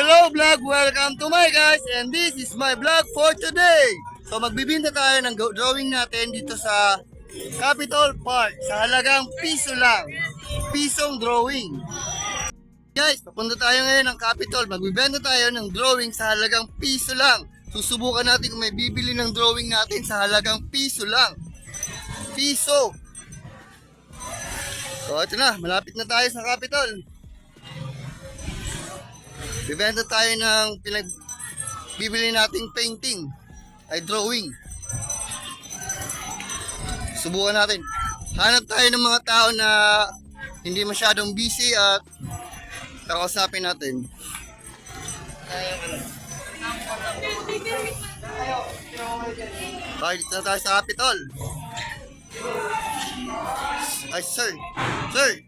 Hello vlog! Welcome to my guys and this is my vlog for today. So magbibinta tayo ng drawing natin dito sa Capitol Park sa halagang piso lang. Pisong drawing. Guys, papunta tayo ngayon ng Capitol. Magbibenta tayo ng drawing sa halagang piso lang. Susubukan natin kung may bibili ng drawing natin sa halagang piso lang. Piso. So ito na, malapit na tayo sa Capitol. Bibenta tayo ng bibili nating painting ay drawing. Subukan natin. Hanap tayo ng mga tao na hindi masyadong busy at kakausapin natin. Okay, dito na tayo sa Capitol. Ay, sir. Sir.